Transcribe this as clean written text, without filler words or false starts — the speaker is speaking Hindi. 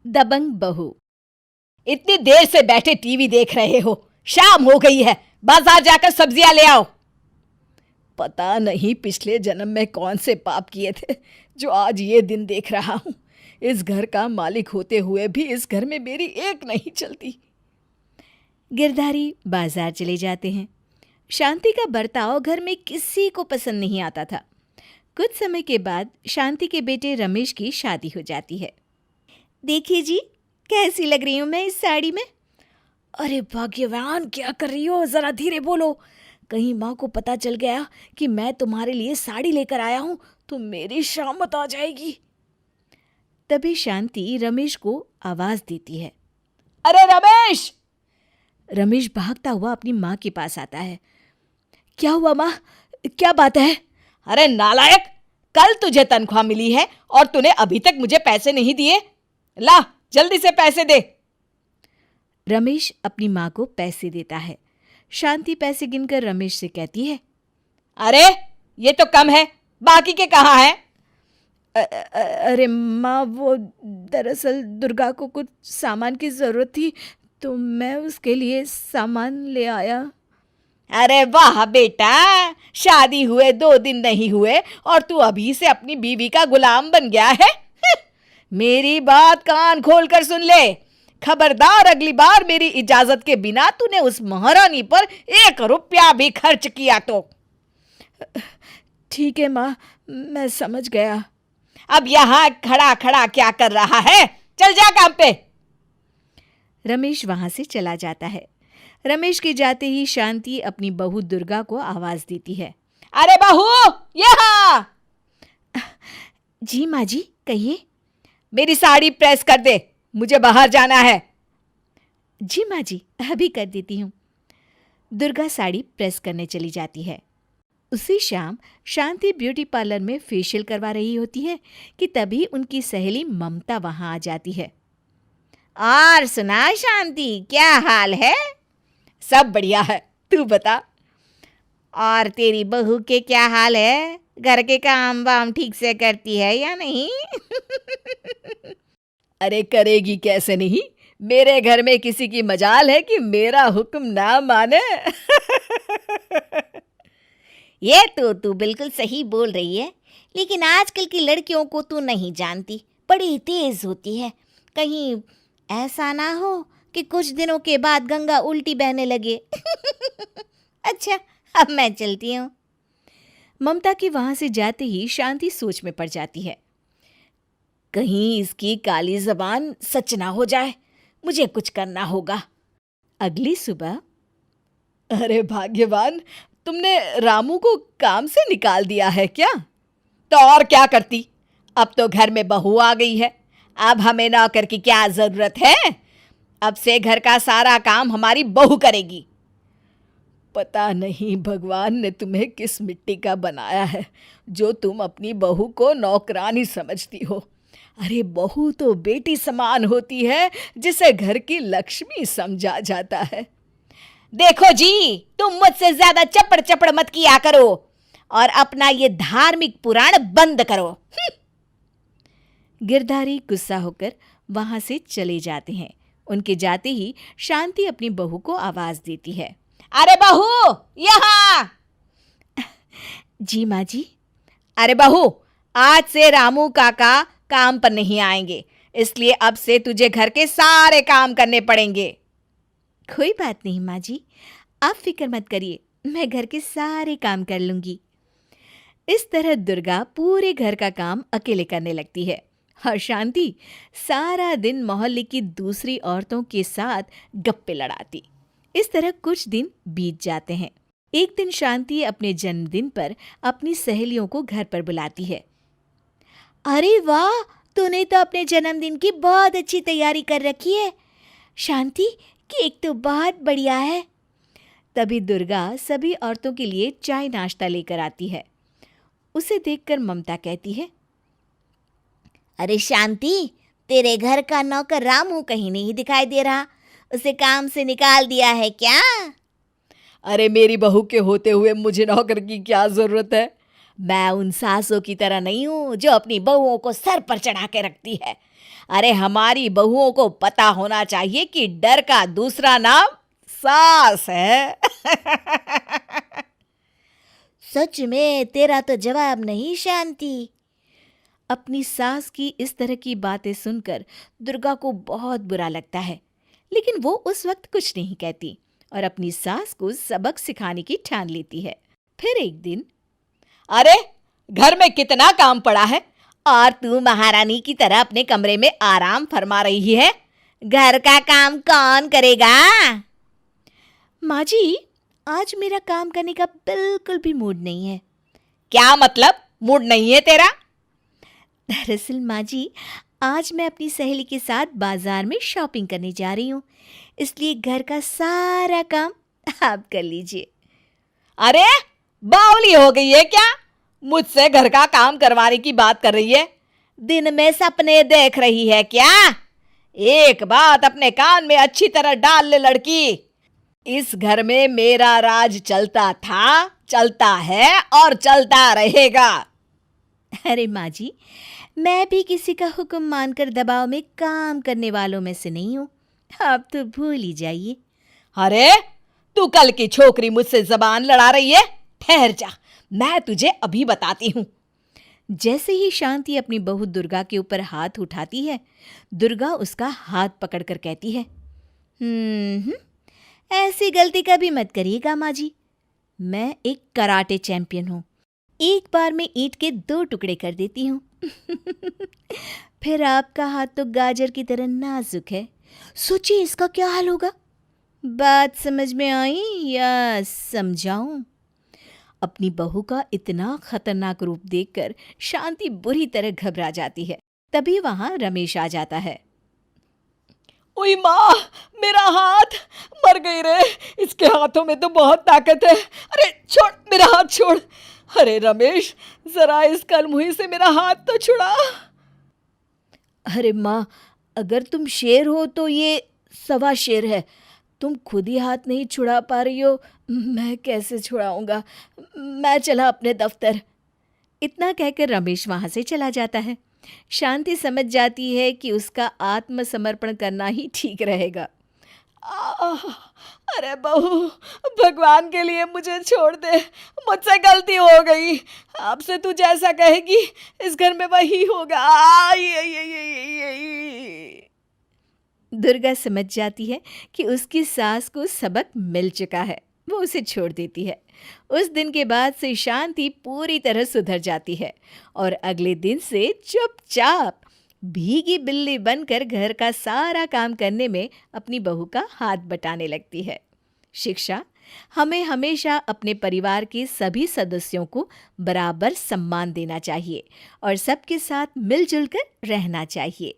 दबंग बहू। इतनी देर से बैठे टीवी देख रहे हो, शाम हो गई है, बाजार जाकर सब्जियां ले आओ। पता नहीं पिछले जन्म में कौन से पाप किए थे जो आज ये दिन देख रहा हूं। इस घर का मालिक होते हुए भी इस घर में मेरी एक नहीं चलती। गिरधारी बाजार चले जाते हैं। शांति का बर्ताव घर में किसी को पसंद नहीं आता था। कुछ समय के बाद शांति के बेटे रमेश की शादी हो जाती है। देखिए जी, कैसी लग रही हूं मैं इस साड़ी में। अरे भाग्यवान, क्या कर रही हो? जरा धीरे बोलो, कहीं माँ को पता चल गया कि मैं तुम्हारे लिए साड़ी लेकर आया हूं तो मेरी शामत आ जाएगी। तभी शांति रमेश को आवाज देती है। अरे रमेश! रमेश भागता हुआ अपनी माँ के पास आता है। क्या हुआ माँ, क्या बात है? अरे नालायक, कल तुझे तनख्वाह मिली है और तूने अभी तक मुझे पैसे नहीं दिए। ला जल्दी से पैसे दे। रमेश अपनी माँ को पैसे देता है। शांति पैसे गिनकर रमेश से कहती है, अरे ये तो कम है, बाकी के कहाँ हैं? अरे माँ, वो दरअसल दुर्गा को कुछ सामान की जरूरत थी तो मैं उसके लिए सामान ले आया। अरे वाह बेटा, शादी हुए 2 दिन नहीं हुए और तू अभी से अपनी बीवी का गुलाम बन गया है। मेरी बात कान खोल कर सुन ले। खबरदार, अगली बार मेरी इजाजत के बिना तूने उस महारानी पर 1 रुपया भी खर्च किया तो। ठीक है माँ, मैं समझ गया। अब यहां खड़ा खड़ा क्या कर रहा है? चल जा काम पे। रमेश वहां से चला जाता है। रमेश के जाते ही शांति अपनी बहू दुर्गा को आवाज देती है। अरे बहू, यहाँ! जी माँ जी, कहिए। मेरी साड़ी प्रेस कर दे, मुझे बाहर जाना है। जी माँ जी, अभी कर देती हूँ। दुर्गा साड़ी प्रेस करने चली जाती है। उसी शाम शांति ब्यूटी पार्लर में फेशियल करवा रही होती है कि तभी उनकी सहेली ममता वहां आ जाती है। और सुना शांति, क्या हाल है? सब बढ़िया है, तू बता। और तेरी बहू के क्या हाल है? घर के काम वाम ठीक से करती है या नहीं? अरे करेगी कैसे नहीं, मेरे घर में किसी की मजाल है कि मेरा हुक्म ना माने। ये तो तू बिल्कुल सही बोल रही है, लेकिन आजकल की लड़कियों को तू नहीं जानती, बड़ी तेज होती है। कहीं ऐसा ना हो कि कुछ दिनों के बाद गंगा उल्टी बहने लगे। अच्छा, अब मैं चलती हूँ। ममता के वहां से जाते ही शांति सोच में पड़ जाती है। कहीं इसकी काली जबान सच ना हो जाए, मुझे कुछ करना होगा। अगली सुबह। अरे भाग्यवान, तुमने रामू को काम से निकाल दिया है क्या? तो और क्या करती, अब तो घर में बहू आ गई है, अब हमें नौकर की क्या जरूरत है? अब से घर का सारा काम हमारी बहू करेगी। पता नहीं भगवान ने तुम्हें किस मिट्टी का बनाया है जो तुम अपनी बहू को नौकरानी समझती हो। अरे बहू तो बेटी समान होती है जिसे घर की लक्ष्मी समझा जाता है। देखो जी, तुम मुझसे ज्यादा चपड़ चपड़ मत किया करो और अपना ये धार्मिक पुराण बंद करो। गिरधारी गुस्सा होकर वहां से चले जाते हैं। उनके जाते ही शांति अपनी बहू को आवाज देती है। अरे बहू, यहाँ! जी माँ जी। अरे बहू, आज से रामू काका काम पर नहीं आएंगे, इसलिए अब से तुझे घर के सारे काम करने पड़ेंगे। कोई बात नहीं माँ जी, आप फिक्र मत करिए, मैं घर के सारे काम कर लूंगी। इस तरह दुर्गा पूरे घर का काम अकेले करने लगती है और शांति सारा दिन मोहल्ले की दूसरी औरतों के साथ गप्पे लड़ाती। इस तरह कुछ दिन बीत जाते हैं। एक दिन शांति अपने जन्मदिन पर अपनी सहेलियों को घर पर बुलाती है। अरे वाह, तूने तो अपने जन्मदिन की बहुत अच्छी तैयारी कर रखी है। शांति, केक तो बहुत बढ़िया है। तभी दुर्गा सभी औरतों के लिए चाय नाश्ता लेकर आती है। उसे देखकर ममता कहती है, अरे शांति, तेरे घर का नौकर रामू कहीं नहीं दिखाई दे रहा, उसे काम से निकाल दिया है क्या? अरे मेरी बहू के होते हुए मुझे नौकर की क्या जरूरत है? मैं उन सासों की तरह नहीं हूं जो अपनी बहुओं को सर पर चढ़ा के रखती है। अरे हमारी बहुओं को पता होना चाहिए कि डर का दूसरा नाम सास है। सच में तेरा तो जवाब नहीं शांति। अपनी सास की इस तरह की बातें सुनकर दुर्गा को बहुत बुरा लगता है, लेकिन वो उस वक्त कुछ नहीं कहती और अपनी सास को सबक सिखाने की ठान लेती है। फिर एक दिन, अरे घर में कितना काम पड़ा है और तू महारानी की तरह अपने कमरे में आराम फरमा रही है। घर का काम कौन करेगा? माँ जी, आज मेरा काम करने का बिल्कुल भी मूड नहीं है। क्या मतलब मूड नहीं है तेरा? दरअसल माँ जी, आज मैं अपनी सहेली के साथ बाजार में शॉपिंग करने जा रही हूँ, इसलिए घर का सारा काम आप कर लीजिए। अरे बावली हो गई है क्या? मुझसे घर का काम करवाने की बात कर रही है? दिन में सपने देख रही है क्या? एक बात अपने कान में अच्छी तरह डाल ले लड़की, इस घर में मेरा राज चलता था, चलता है और चलता रहेगा। अरे माँ जी, मैं भी किसी का हुक्म मानकर दबाव में काम करने वालों में से नहीं हूँ, आप तो भूल ही जाइए। अरे तू कल की छोकरी मुझसे जबान लड़ा रही है? ठहर जा, मैं तुझे अभी बताती हूँ। जैसे ही शांति अपनी बहू दुर्गा के ऊपर हाथ उठाती है, दुर्गा उसका हाथ पकड़कर कहती है, ऐसी गलती कभी मत करिएगा माँ जी। मैं एक कराटे चैंपियन हूँ, एक बार में ईंट के 2 टुकड़े कर देती हूँ। फिर आपका हाथ तो गाजर की तरह नाजुक है, सोचिए इसका क्या हाल होगा। बात समझ में आई या समझाऊं? अपनी बहू का इतना खतरनाक रूप देखकर शांति बुरी तरह घबरा जाती है। तभी वहां रमेश आ जाता है। ओए माँ, मेरा हाथ, मर गई रे, इसके हाथों में तो बहुत ताकत है। अरे छोड़, मेरा हाथ छोड़। अरे रमेश, जरा इस कलमुही से मेरा हाथ तो छुड़ा। अरे माँ, अगर तुम शेर हो तो ये सवा शेर है, तुम खुद ही हाथ नहीं छुड़ा पा रही हो, मैं कैसे छुड़ाऊंगा? मैं चला अपने दफ्तर। इतना कहकर रमेश वहां से चला जाता है। शांति समझ जाती है कि उसका आत्मसमर्पण करना ही ठीक रहेगा। अरे बहू, भगवान के लिए मुझे छोड़ दे, मुझसे गलती हो गई। आपसे तू जैसा कहेगी इस घर में वही होगा। दुर्गा समझ जाती है कि उसकी सास को सबक मिल चुका है, वो उसे छोड़ देती है। उस दिन के बाद से शांति पूरी तरह सुधर जाती है और अगले दिन से चुपचाप भीगी बिल्ली बनकर घर का सारा काम करने में अपनी बहू का हाथ बटाने लगती है। शिक्षा: हमें हमेशा अपने परिवार के सभी सदस्यों को बराबर सम्मान देना चाहिए और सबके साथ मिलजुल कर रहना चाहिए।